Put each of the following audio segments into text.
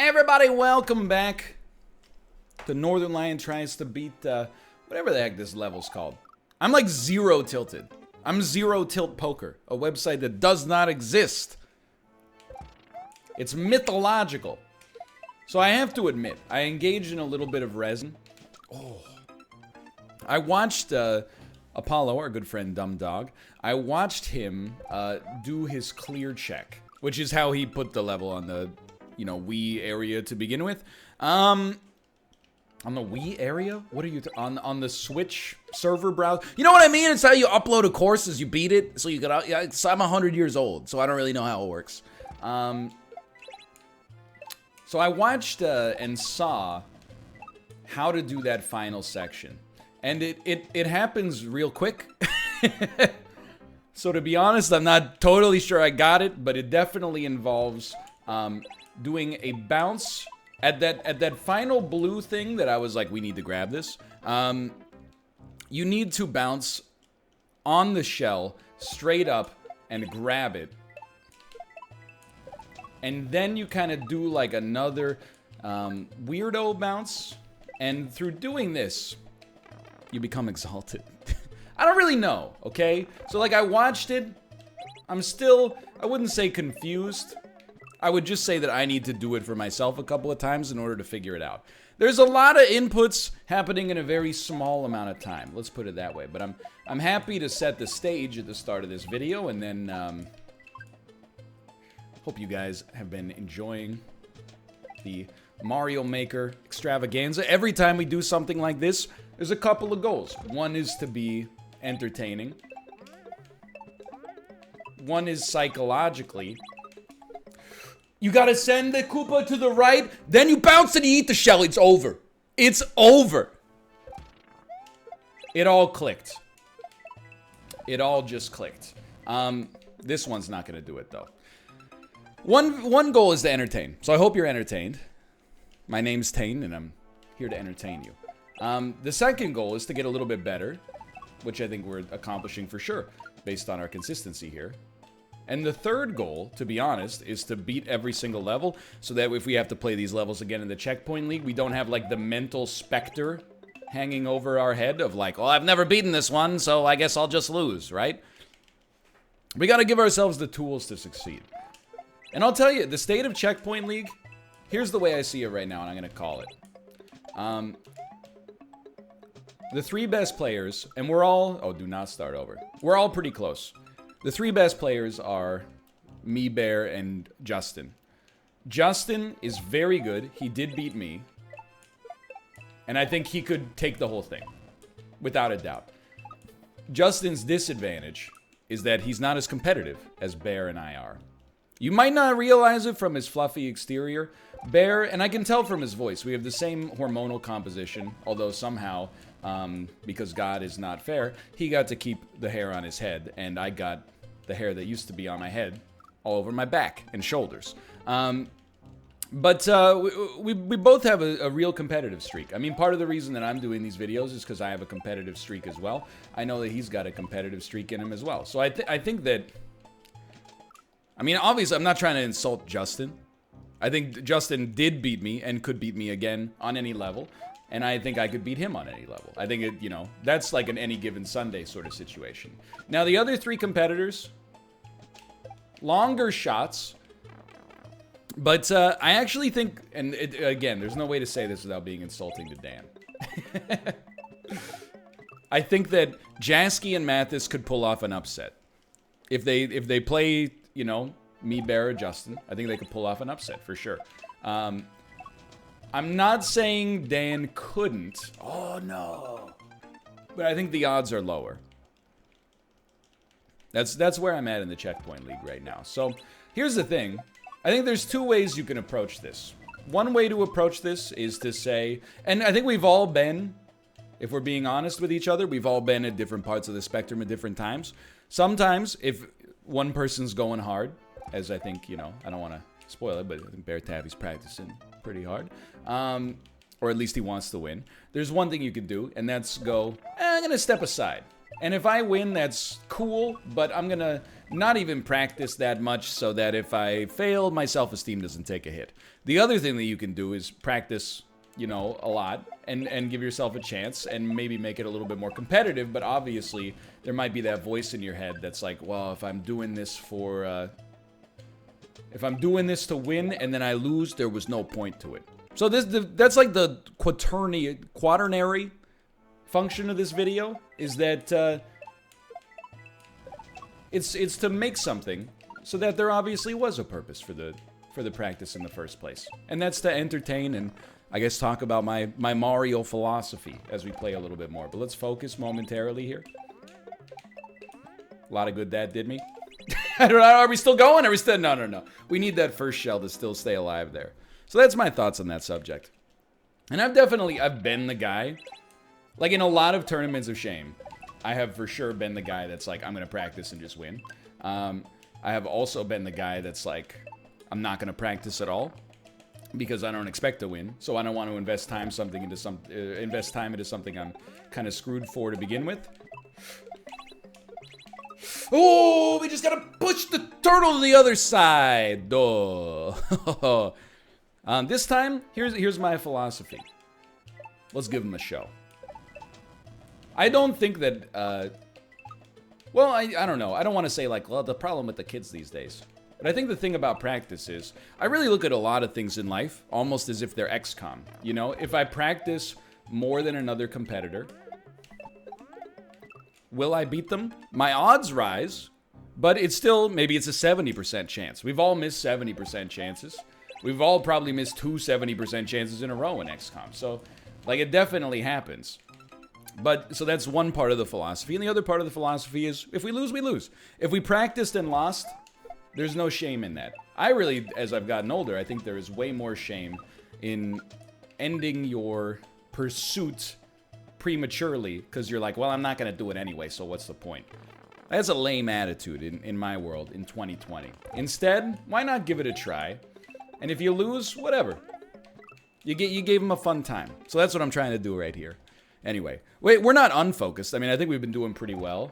Everybody, welcome back to Northernlion tries to beat, whatever the heck this level's called. I'm like zero tilted. I'm Zero Tilt Poker, a website that does not exist. It's mythological. So I have to admit, I engaged in a little bit of resin. Oh. I watched, Apollo, our good friend Dumb Dog, I watched him, do his clear check, which is how he put the level on the, you know, Wii area to begin with. On the Wii area? What are you, on the Switch server browser? You know what I mean? It's how you upload a course as you beat it, so you get, yeah, I'm 100 years old, so I don't really know how it works. So I watched, and saw how to do that final section. And it happens real quick. So to be honest, I'm not totally sure I got it, but it definitely involves doing a bounce at that final blue thing that I was like, we need to grab this. You need to bounce on the shell straight up and grab it. And then you kind of do like another weirdo bounce. And through doing this, you become exalted. I don't really know, okay? So like I watched it. I'm still, I wouldn't say confused. I would just say that I need to do it for myself a couple of times in order to figure it out. There's a lot of inputs happening in a very small amount of time. Let's put it that way. But I'm happy to set the stage at the start of this video, and then hope you guys have been enjoying the Mario Maker extravaganza. Every time we do something like this, there's a couple of goals. One is to be entertaining. One is psychologically. You gotta send the Koopa to the right, then you bounce and you eat the shell. It's over. It's over. It all clicked. It all just clicked. This one's not gonna do it though. One goal is to entertain. So I hope you're entertained. My name's Tane, and I'm here to entertain you. The second goal is to get a little bit better, which I think we're accomplishing for sure, based on our consistency here. And the third goal, to be honest, is to beat every single level, so that if we have to play these levels again in the Checkpoint League, we don't have, like, the mental specter hanging over our head of, like, well, I've never beaten this one, so I guess I'll just lose, right? We gotta give ourselves the tools to succeed. And I'll tell you, the state of Checkpoint League, here's the way I see it right now, and I'm gonna call it. The three best players, and we're all... Oh, do not start over. We're all pretty close. The three best players are me, Bear, and Justin. Justin is very good. He did beat me. And I think he could take the whole thing. Without a doubt. Justin's disadvantage is that he's not as competitive as Bear and I are. You might not realize it from his fluffy exterior. Bear, and I can tell from his voice, we have the same hormonal composition, although somehow, because God is not fair, he got to keep the hair on his head, and I got the hair that used to be on my head all over my back and shoulders. But we both have a real competitive streak. I mean, part of the reason that I'm doing these videos is because I have a competitive streak as well. I know that he's got a competitive streak in him as well. So I think that... I mean, obviously, I'm not trying to insult Justin. I think Justin did beat me and could beat me again on any level. And I think I could beat him on any level. I think, it, you know, that's like an any given Sunday sort of situation. Now, the other three competitors, longer shots. But I actually think, and again, there's no way to say this without being insulting to Dan. I think that Jasky and Mathis could pull off an upset. If they play... You know, me, Bear, or Justin. I think they could pull off an upset, for sure. I'm not saying Dan couldn't. Oh, no. But I think the odds are lower. That's where I'm at in the Checkpoint League right now. So, here's the thing. I think there's two ways you can approach this. One way to approach this is to say... And I think we've all been, if we're being honest with each other, we've all been at different parts of the spectrum at different times. Sometimes, if... one person's going hard, as I think, you know, I don't want to spoil it, but I think Bear Tavi's practicing pretty hard. Or at least he wants to win. There's one thing you could do, and that's go, I'm going to step aside. And if I win, that's cool, but I'm gonna not even practice that much so that if I fail, my self-esteem doesn't take a hit. The other thing that you can do is practice, you know, a lot and give yourself a chance and maybe make it a little bit more competitive, but obviously there might be that voice in your head that's like, well, if I'm doing this for, if I'm doing this to win and then I lose, there was no point to it. So that's like the quaternary function of this video, is that it's to make something so that there obviously was a purpose for the practice in the first place. And that's to entertain and I guess talk about my Mario philosophy as we play a little bit more. But let's focus momentarily here. A lot of good that did me. I don't know, are we still going? Are we still, no. We need that first shell to still stay alive there. So that's my thoughts on that subject. And I've been the guy, like in a lot of tournaments of shame, I have for sure been the guy that's like, I'm gonna practice and just win. I have also been the guy that's like, I'm not gonna practice at all because I don't expect to win. So I don't want to invest time into something I'm kind of screwed for to begin with. Oh, we just gotta push the turtle to the other side. Duh. This time, here's my philosophy. Let's give him a show. I don't think that, well, I don't know. I don't want to say like, well, the problem with the kids these days. But I think the thing about practice is, I really look at a lot of things in life almost as if they're XCOM. You know, if I practice more than another competitor, will I beat them? My odds rise, but it's still, maybe it's a 70% chance. We've all missed 70% chances. We've all probably missed 70% chances in a row in XCOM. So, like, it definitely happens. But, so that's one part of the philosophy. And the other part of the philosophy is, if we lose, we lose. If we practiced and lost, there's no shame in that. I really, as I've gotten older, I think there is way more shame in ending your pursuit prematurely because you're like, well, I'm not going to do it anyway, so what's the point? That's a lame attitude in my world in 2020. Instead, why not give it a try? And if you lose, whatever. You gave them a fun time. So that's what I'm trying to do right here. Anyway, wait, we're not unfocused. I mean, I think we've been doing pretty well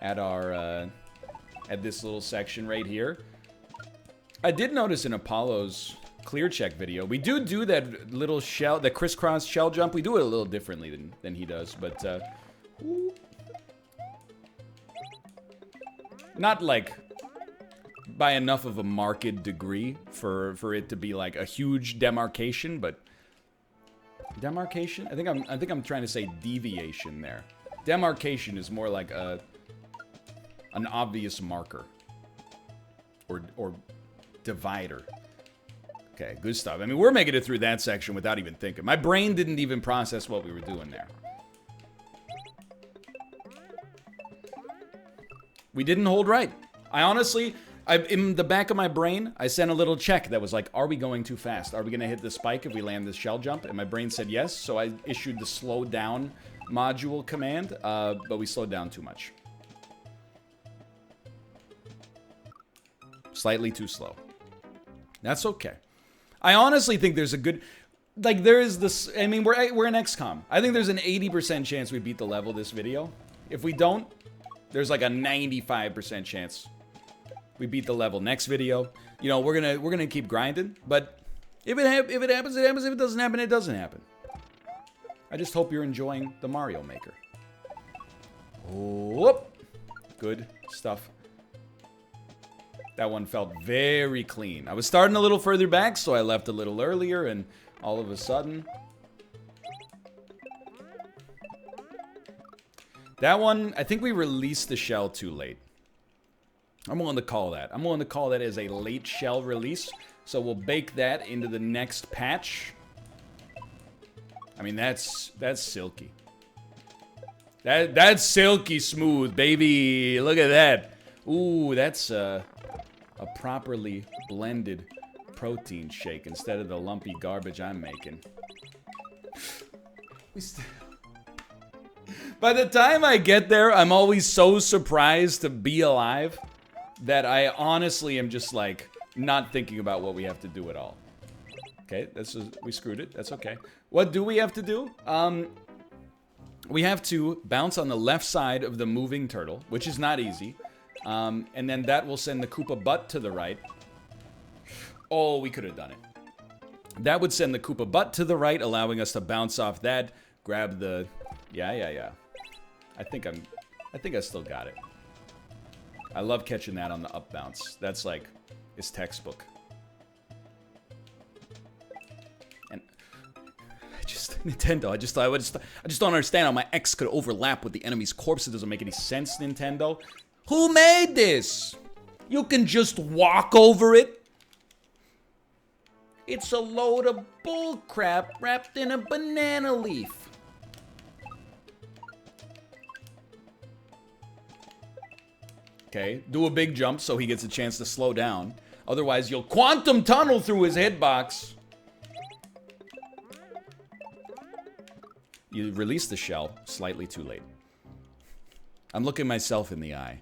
at our at this little section right here. I did notice in Apollo's clear check video, we do that little shell, that crisscross shell jump. We do it a little differently than he does, but not like by enough of a marked degree for it to be like a huge demarcation, but demarcation? I think I'm trying to say deviation there. Demarcation is more like an obvious marker or divider. Okay, good stuff. I mean, we're making it through that section without even thinking. My brain didn't even process what we were doing there. We didn't hold right. I honestly, in the back of my brain, I sent a little check that was like, are we going too fast? Are we going to hit the spike if we land this shell jump? And my brain said yes, so I issued the slow down module command, but we slowed down too much. Slightly too slow. That's okay. I honestly think there's a good, like there is this, I mean, we're in XCOM. I think there's an 80% chance we beat the level this video. If we don't, there's like a 95% chance we beat the level next video. You know, we're gonna keep grinding, but if it happens, it happens. If it doesn't happen, it doesn't happen. I just hope you're enjoying the Mario Maker. Whoop. Good stuff. That one felt very clean. I was starting a little further back, so I left a little earlier, and all of a sudden... That one, I think we released the shell too late. I'm willing to call that. I'm willing to call that as a late shell release, so we'll bake that into the next patch. I mean, that's silky. That's silky smooth, baby. Look at that. Ooh, that's a properly blended protein shake instead of the lumpy garbage I'm making. By the time I get there, I'm always so surprised to be alive that I honestly am just like not thinking about what we have to do at all. Okay, we screwed it. That's okay. What do we have to do? we have to bounce on the left side of the moving turtle, which is not easy. And then that will send the Koopa butt to the right. Oh, we could have done it. That would send the Koopa butt to the right, allowing us to bounce off that, grab the... Yeah. I think I still got it. I love catching that on the up bounce. That's like, it's textbook. And Nintendo, I just don't understand how my X could overlap with the enemy's corpse. It doesn't make any sense, Nintendo. Who made this? You can just walk over it. It's a load of bullcrap wrapped in a banana leaf. Okay, do a big jump so he gets a chance to slow down. Otherwise, you'll quantum tunnel through his hitbox. You release the shell slightly too late. I'm looking myself in the eye.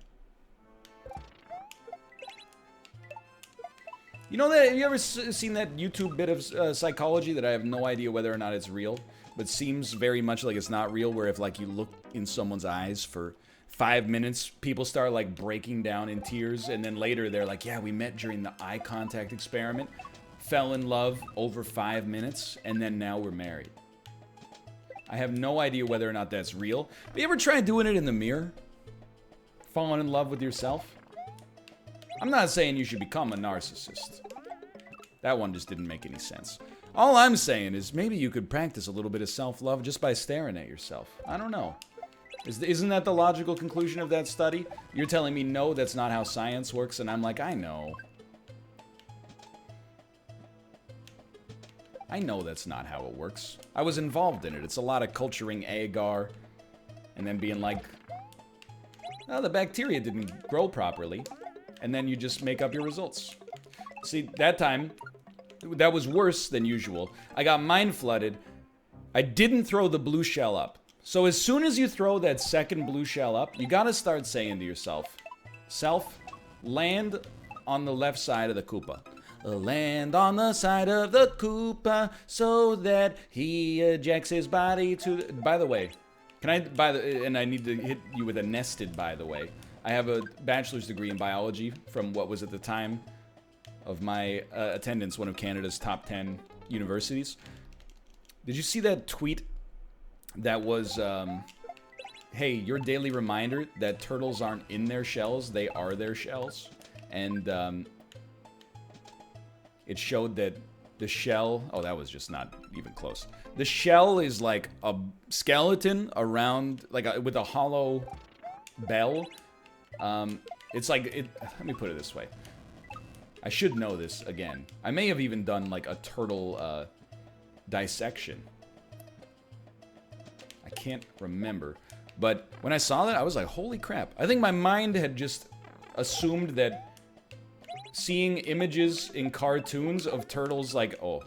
You know that, have you ever seen that YouTube bit of psychology that I have no idea whether or not it's real, but seems very much like it's not real, where if like you look in someone's eyes for 5 minutes, people start like breaking down in tears, and then later they're like, yeah, we met during the eye contact experiment, fell in love over 5 minutes, and then now we're married. I have no idea whether or not that's real. But you ever try doing it in the mirror? Falling in love with yourself? I'm not saying you should become a narcissist. That one just didn't make any sense. All I'm saying is maybe you could practice a little bit of self-love just by staring at yourself. I don't know. Isn't that the logical conclusion of that study? You're telling me, no, that's not how science works, and I'm like, I know. I know that's not how it works. I was involved in it. It's a lot of culturing agar, and then being like, oh, the bacteria didn't grow properly, and then you just make up your results. See, that time, that was worse than usual. I got mind flooded. I didn't throw the blue shell up. So as soon as you throw that second blue shell up, you gotta start saying to yourself, self, land on the left side of the Koopa. Land on the side of the Koopa so that he ejects his body to... By the way, can I... and I need to hit you with a nested, by the way. I have a bachelor's degree in biology from what was at the time of my attendance, one of Canada's top 10 universities. Did you see that tweet that was, hey, your daily reminder that turtles aren't in their shells, they are their shells? And it showed that the shell, oh, that was just not even close. The shell is like a skeleton around, like with a hollow bell. It's like, let me put it this way. I should know this again. I may have even done like a turtle dissection. I can't remember. But when I saw that, I was like, holy crap. I think my mind had just assumed that seeing images in cartoons of turtles like, oh,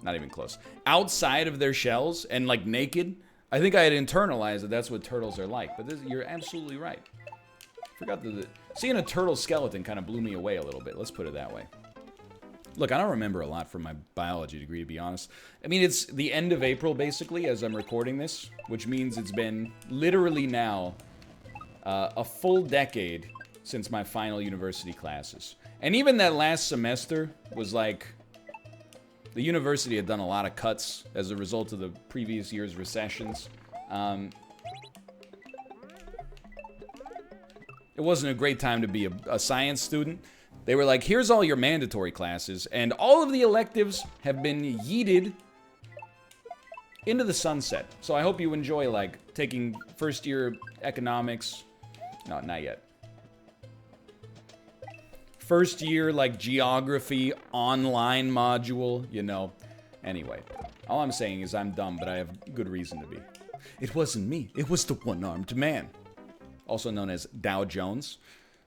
not even close, outside of their shells and like naked, I think I had internalized that that's what turtles are like. But you're absolutely right. Forgot that seeing a turtle skeleton kind of blew me away a little bit. Let's put it that way. Look, I don't remember a lot from my biology degree, to be honest. I mean, it's the end of April, basically, as I'm recording this, which means it's been literally now a full decade since my final university classes. And even that last semester was like, the university had done a lot of cuts as a result of the previous year's recessions. It wasn't a great time to be a science student. They were like, here's all your mandatory classes, and all of the electives have been yeeted into the sunset. So I hope you enjoy, like, taking first year economics. No, not yet. First year, like, geography online module, you know. Anyway, all I'm saying is I'm dumb, but I have good reason to be. It wasn't me. It was the one-armed man. Also known as Dow Jones.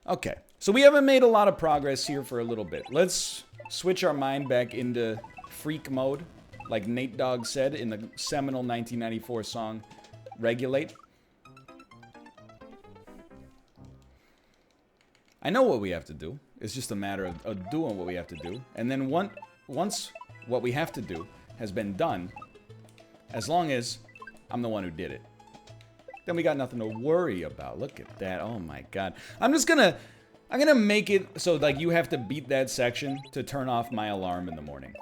Okay, so we haven't made a lot of progress here for a little bit. Let's switch our mind back into freak mode, like Nate Dogg said in the seminal 1994 song, Regulate. I know what we have to do. It's just a matter of doing what we have to do. And then once what we have to do has been done, as long as I'm the one who did it. then we got nothing to worry about. Look at that. Oh my god. I'm gonna make it so like you have to beat that section to turn off my alarm in the morning.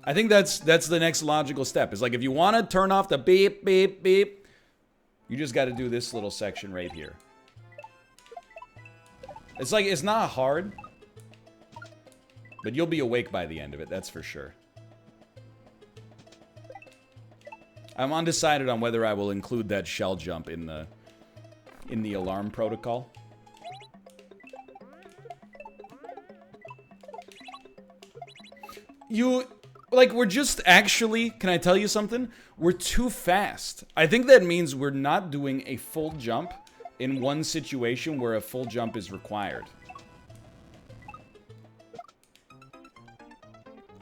I think that's the next logical step. Is like if you want to turn off the beep beep beep, you just got to do this little section right here. It's like it's not hard, but you'll be awake by the end of it, that's for sure. I'm undecided on whether I will include that shell jump in the alarm protocol. Like, we're just actually, can I tell you something? We're too fast. I think that means we're not doing a full jump in one situation where a full jump is required.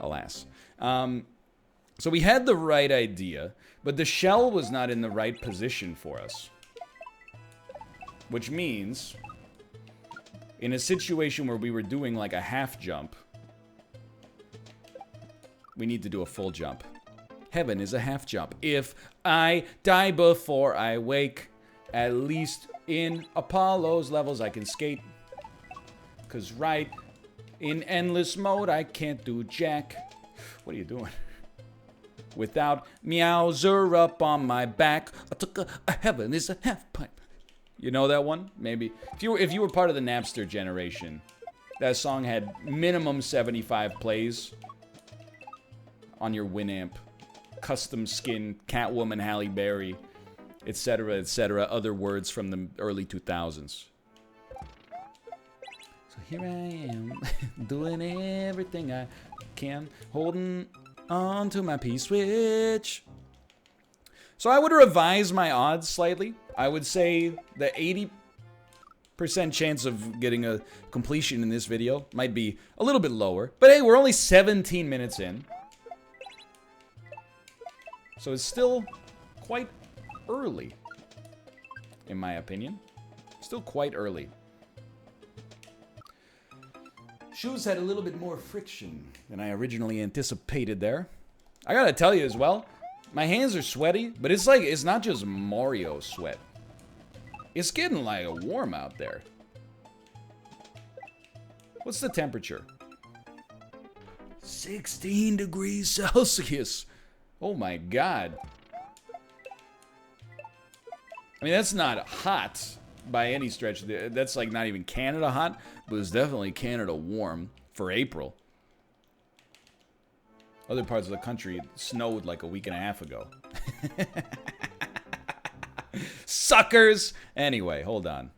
Alas. So we had the right idea, but the shell was not in the right position for us. Which means, in a situation where we were doing like a half jump, we need to do a full jump. Heaven is a half jump. If I die before I wake, at least in Apollo's levels I can skate. 'Cause right in endless mode I can't do jack. What are you doing? Without Meowser up on my back, I took a heaven is a half pipe. You know that one? Maybe. If you were part of the Napster generation, that song had minimum 75 plays on your Winamp, custom skin, Catwoman, Halle Berry, etc., etc., other words from the early 2000s. So here I am, doing everything I can, holding on to my P-switch. So I would revise my odds slightly. I would say the 80% chance of getting a completion in this video might be a little bit lower. But hey, we're only 17 minutes in. So it's still quite early, in my opinion. Still quite early. Shoes had a little bit more friction than I originally anticipated there. I gotta tell you as well, my hands are sweaty, but it's like, it's not just Mario sweat. It's getting like warm out there. What's the temperature? 16 degrees Celsius. Oh my god. I mean, that's not hot by any stretch. That's like not even Canada hot, but it's definitely Canada warm for April. Other parts of the country it snowed like a week and a half ago. Suckers! Anyway, hold on.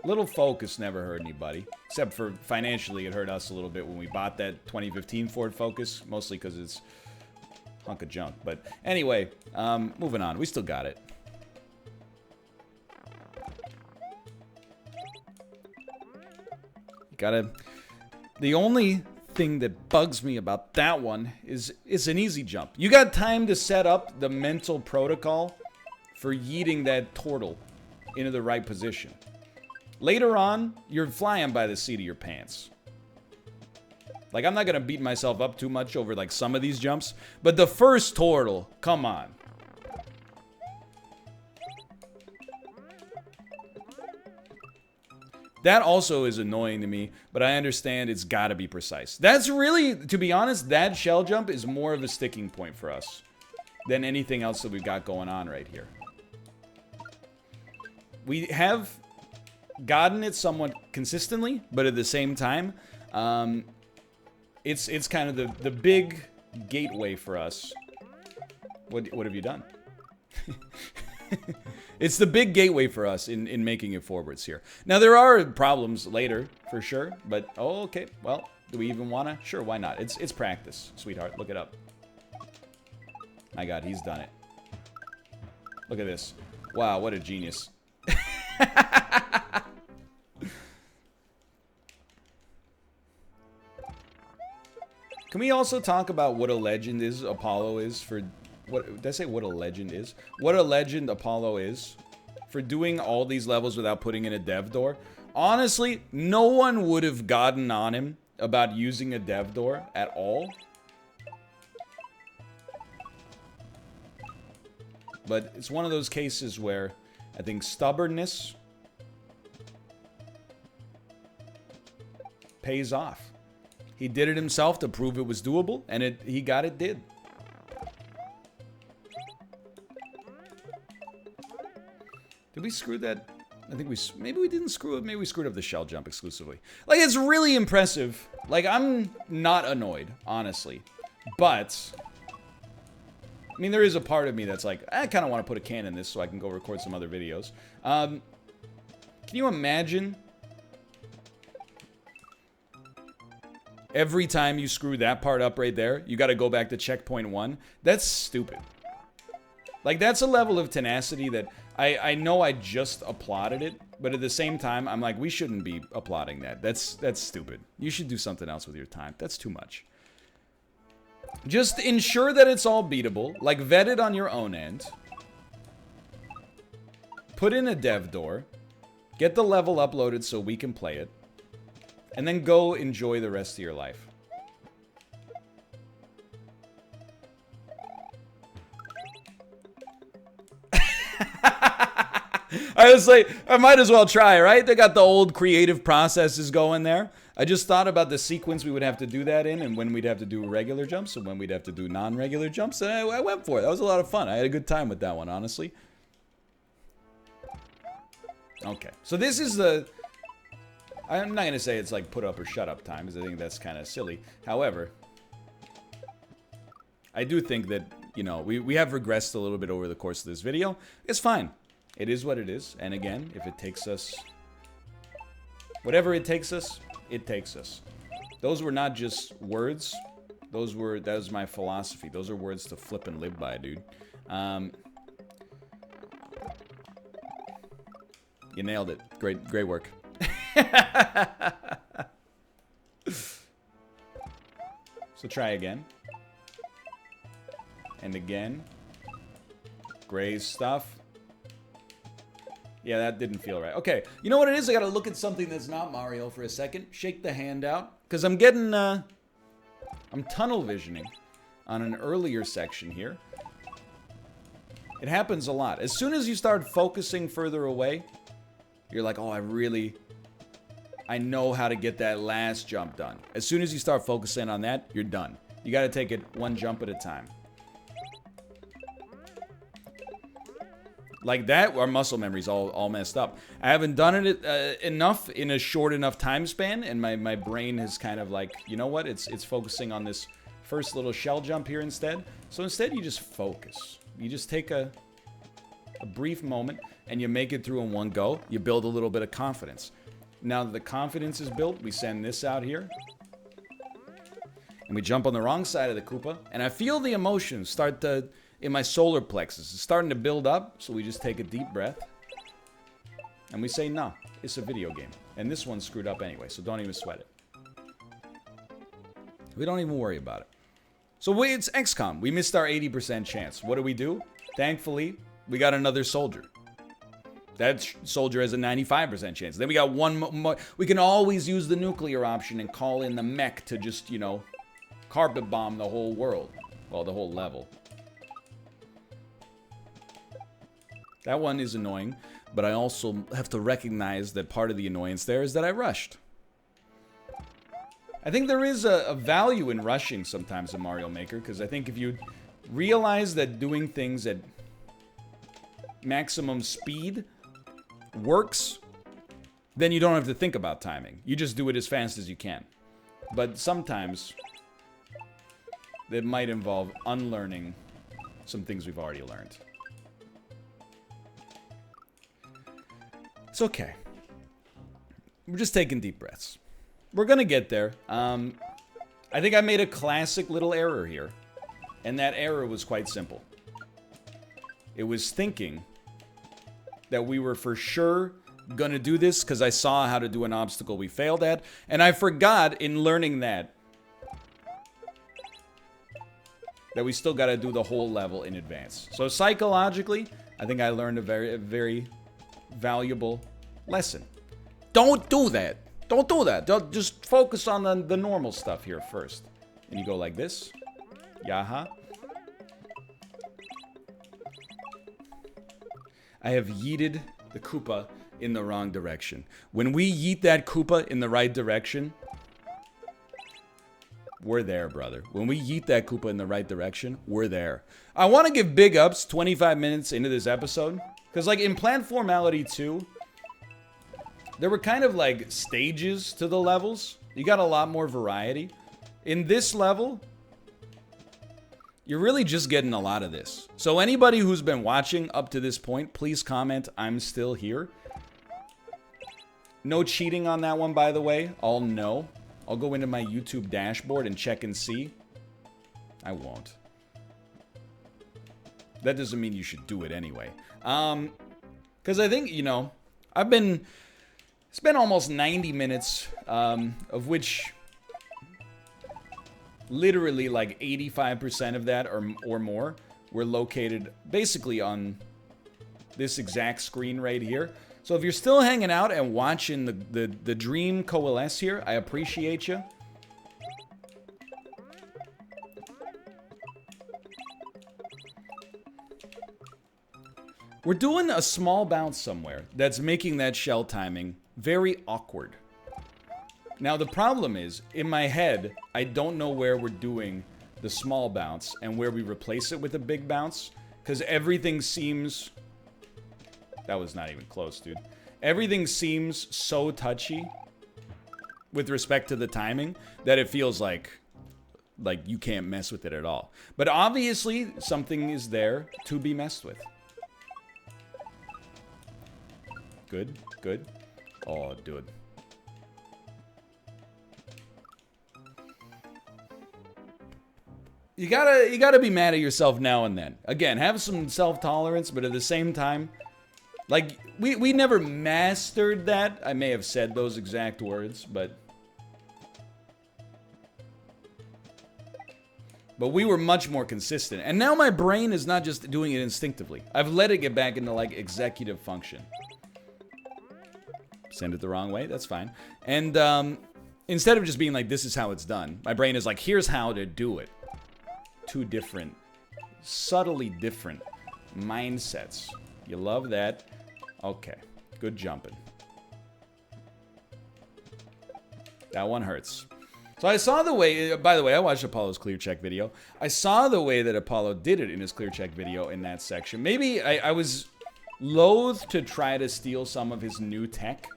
Little Focus never hurt anybody. Except for financially, it hurt us a little bit when we bought that 2015 Ford Focus. Mostly because it's a hunk of junk. But anyway, moving on. We still got it. The only thing that bugs me about that one is it's an easy jump. You got time to set up the mental protocol for yeeting that turtle into the right position. Later on, you're flying by the seat of your pants. Like, I'm not gonna beat myself up too much over like some of these jumps, but the first turtle, come on. That also is annoying to me, but I understand it's gotta be precise. That's really, to be honest, that shell jump is more of a sticking point for us than anything else that we've got going on right here. We have gotten it somewhat consistently, but at the same time, it's kind of the big gateway for us. What have you done? It's the big gateway for us in making it forwards here. Now, there are problems later, for sure, but, oh, okay, well, do we even want to? Sure, why not? It's practice, sweetheart. Look it up. My God, he's done it. Look at this. Wow, what a genius. Can we also talk about what a legend is Apollo is for... What did I say? What a legend is? What a legend Apollo is for doing all these levels without putting in a dev door. Honestly, no one would have gotten on him about using a dev door at all. But it's one of those cases where I think stubbornness pays off. He did it himself to prove it was doable, and he got it did. Did we screw that? I think maybe we didn't screw it. Maybe we screwed up the shell jump exclusively. Like, it's really impressive. Like, I'm not annoyed, honestly. But, I mean, there is a part of me that's like, I kind of want to put a can in this so I can go record some other videos. Can you imagine every time you screw that part up right there, you got to go back to checkpoint 1? That's stupid. Like, that's a level of tenacity that I know I just applauded it, but at the same time, I'm like, we shouldn't be applauding that. That's stupid. You should do something else with your time. That's too much. Just ensure that it's all beatable. Like, vet it on your own end. Put in a dev door. Get the level uploaded so we can play it. And then go enjoy the rest of your life. I was like, I might as well try, right? They got the old creative processes going there. I just thought about the sequence we would have to do that in, and when we'd have to do regular jumps, and when we'd have to do non-regular jumps, and I went for it. That was a lot of fun. I had a good time with that one, honestly. Okay, so this is the... I'm not going to say it's like put up or shut up time, because I think that's kind of silly. However, I do think that, you know, we have regressed a little bit over the course of this video. It's fine. It is what it is. And again, if it takes us... Whatever it takes us, it takes us. Those were not just words. That was my philosophy. Those are words to flip and live by, dude. You nailed it. Great work. So try again. And again. Great stuff. Yeah, that didn't feel right. Okay, you know what it is? I gotta look at something that's not Mario for a second. Shake the hand out. Because I'm getting, I'm tunnel visioning on an earlier section here. It happens a lot. As soon as you start focusing further away, you're like, oh, I know how to get that last jump done. As soon as you start focusing on that, you're done. You gotta take it one jump at a time. Like that, our muscle memory's all messed up. I haven't done it enough in a short enough time span, and my brain is kind of like, you know what? It's focusing on this first little shell jump here instead. So instead, you just focus. You just take a brief moment, and you make it through in one go. You build a little bit of confidence. Now that the confidence is built, we send this out here. And we jump on the wrong side of the Koopa, and I feel the emotions start to... in my solar plexus. It's starting to build up, so we just take a deep breath. And we say, no, it's a video game. And this one's screwed up anyway, so don't even sweat it. We don't even worry about it. So it's XCOM. We missed our 80% chance. What do? Thankfully, we got another soldier. That soldier has a 95% chance. Then we got one more. We can always use the nuclear option and call in the mech to just, you know, carpet bomb the whole world. Well, the whole level. That one is annoying, but I also have to recognize that part of the annoyance there is that I rushed. I think there is a value in rushing sometimes in Mario Maker, because I think if you realize that doing things at maximum speed works, then you don't have to think about timing. You just do it as fast as you can. But sometimes it might involve unlearning some things we've already learned. It's okay. We're just taking deep breaths. We're gonna get there. I think I made a classic little error here. And that error was quite simple. It was thinking that we were for sure gonna do this because I saw how to do an obstacle we failed at. And I forgot in learning that we still gotta do the whole level in advance. So psychologically, I think I learned a very valuable lesson. Don't do that. Don't do that. Don't, just focus on the normal stuff here first. And you go like this. Yaha. I have yeeted the Koopa in the wrong direction. When we yeet that Koopa in the right direction, we're there, brother. When we yeet that Koopa in the right direction, we're there. I want to give big ups 25 minutes into this episode. Because, like, in Plantformality 2, there were kind of, like, stages to the levels. You got a lot more variety. In this level, you're really just getting a lot of this. So anybody who's been watching up to this point, please comment, I'm still here. No cheating on that one, by the way. I'll know. I'll go into my YouTube dashboard and check and see. I won't. That doesn't mean you should do it anyway. Because I think, you know, it's been almost 90 minutes, of which literally like 85% of that or more were located basically on this exact screen right here. So if you're still hanging out and watching the dream coalesce here, I appreciate you. We're doing a small bounce somewhere that's making that shell timing very awkward. Now the problem is, in my head, I don't know where we're doing the small bounce and where we replace it with a big bounce, because everything seems... That was not even close, dude. Everything seems so touchy with respect to the timing that it feels like you can't mess with it at all. But obviously, something is there to be messed with. Good, good. Oh, dude. You gotta be mad at yourself now and then. Again, have some self-tolerance, but at the same time, like, we never mastered that. I may have said those exact words, but we were much more consistent. And now my brain is not just doing it instinctively. I've let it get back into, like, executive function. Send it the wrong way, that's fine. And instead of just being like, this is how it's done, my brain is like, here's how to do it. Two different, subtly different mindsets. You love that? Okay, good jumping. That one hurts. So I saw the way, by the way, I watched Apollo's clear check video. I saw the way that Apollo did it in his clear check video in that section. Maybe I was loath to try to steal some of his new tech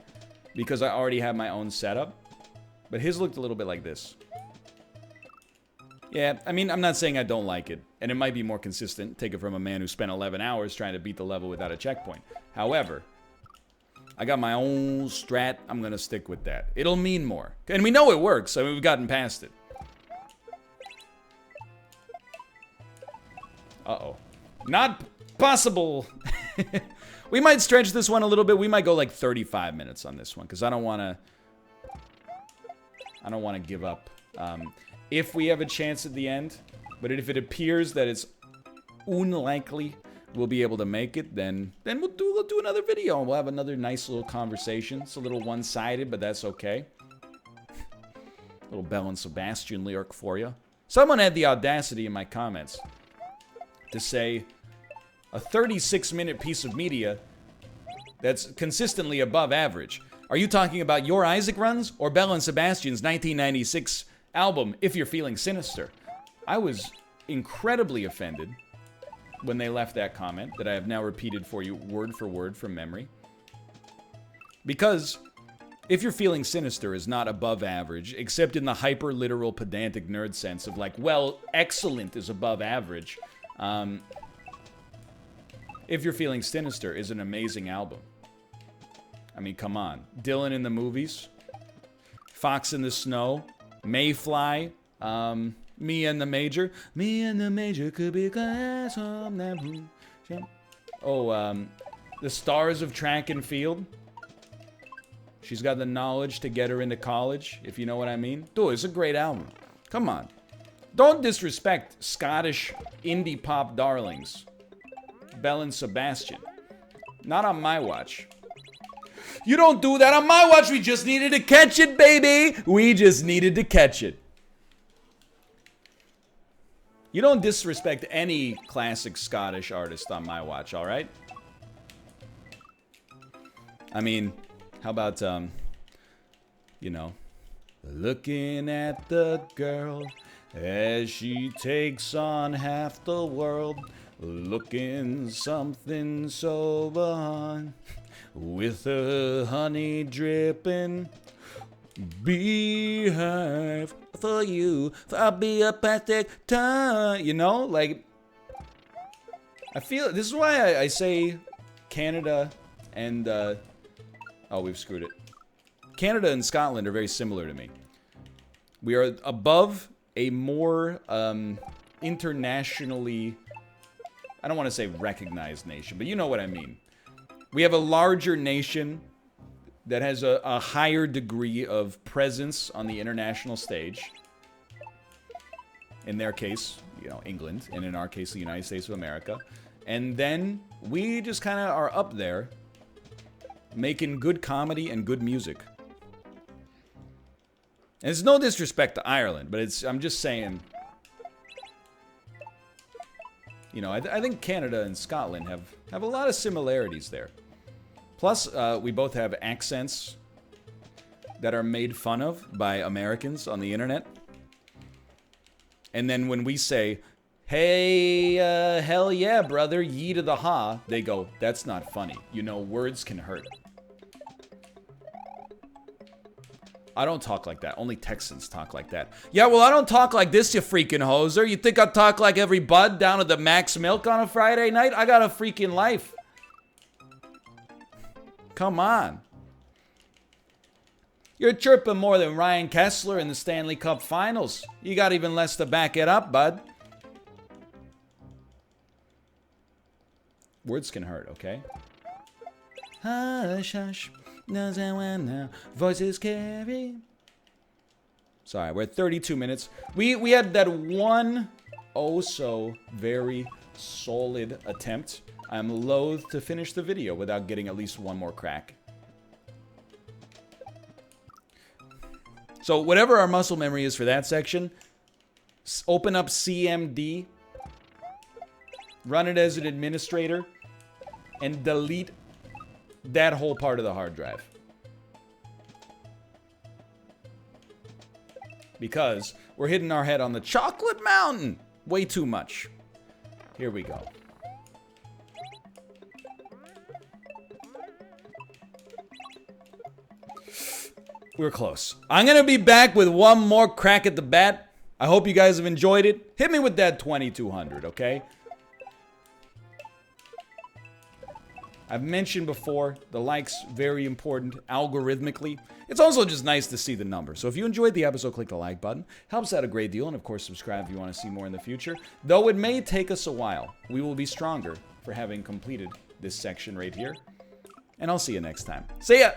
because I already have my own setup. But his looked a little bit like this. Yeah, I mean, I'm not saying I don't like it. And it might be more consistent. Take it from a man who spent 11 hours trying to beat the level without a checkpoint. However, I got my own strat. I'm going to stick with that. It'll mean more. And we know it works. I mean, we've gotten past it. Uh-oh. Not possible. We might stretch this one a little bit. We might go like 35 minutes on this one because I don't want to give up. If we have a chance at the end, but if it appears that it's unlikely we'll be able to make it, then we'll do another video and we'll have another nice little conversation. It's a little one-sided, but that's okay. Little Belle and Sebastian lyric for you. Someone had the audacity in my comments to say a 36-minute piece of media that's consistently above average. Are you talking about Your Isaac Runs or Belle and Sebastian's 1996 album, If You're Feeling Sinister? I was incredibly offended when they left that comment that I have now repeated for you word for word from memory. Because If You're Feeling Sinister is not above average, except in the hyper-literal pedantic nerd sense of like, well, excellent is above average. If You're Feeling Sinister is an amazing album. I mean, come on. Dylan in the Movies, Fox in the Snow, Mayfly, Me and the Major. Me and the Major could be class on that room. Oh, The Stars of Track and Field. She's got the knowledge to get her into college, if you know what I mean. Dude, it's a great album. Come on. Don't disrespect Scottish indie pop darlings. Belle and Sebastian. Not on my watch. You don't do that on my watch. We just needed to catch it, baby. We just needed to catch it. You don't disrespect any classic Scottish artist on my watch, all right? I mean, how about, you know, looking at the girl as she takes on half the world, looking something so fun, with her honey dripping. Beehive for you, I'll be a plastic time. You know, like, I feel, this is why I say Canada and, oh, we've screwed it. Canada and Scotland are very similar to me. We are above a more, internationally, I don't want to say recognized nation, but you know what I mean. We have a larger nation that has a higher degree of presence on the international stage. In their case, you know, England, and in our case, the United States of America. And then we just kind of are up there making good comedy and good music. And it's no disrespect to Ireland, but it's, I'm just saying, you know, I think Canada and Scotland have a lot of similarities there. Plus, we both have accents that are made fun of by Americans on the internet. And then when we say, hey, hell yeah, brother, yee to the ha, they go, that's not funny. You know, words can hurt. I don't talk like that. Only Texans talk like that. Yeah, well, I don't talk like this, you freaking hoser. You think I talk like every bud down at the Max Milk on a Friday night? I got a freaking life. Come on. You're chirping more than Ryan Kessler in the Stanley Cup Finals. You got even less to back it up, bud. Words can hurt, okay? Hush, hush. Voices carry. Sorry, we're at 32 minutes. We had that one oh so very solid attempt. I'm loath to finish the video without getting at least one more crack. So whatever our muscle memory is for that section, open up CMD, run it as an administrator, and delete that whole part of the hard drive. Because we're hitting our head on the chocolate mountain way too much. Here we go. We're close. I'm going to be back with one more crack at the bat. I hope you guys have enjoyed it. Hit me with that 2200, okay? I've mentioned before, the likes, very important algorithmically. It's also just nice to see the numbers. So if you enjoyed the episode, click the like button. Helps out a great deal. And of course, subscribe if you want to see more in the future. Though it may take us a while, we will be stronger for having completed this section right here. And I'll see you next time. See ya!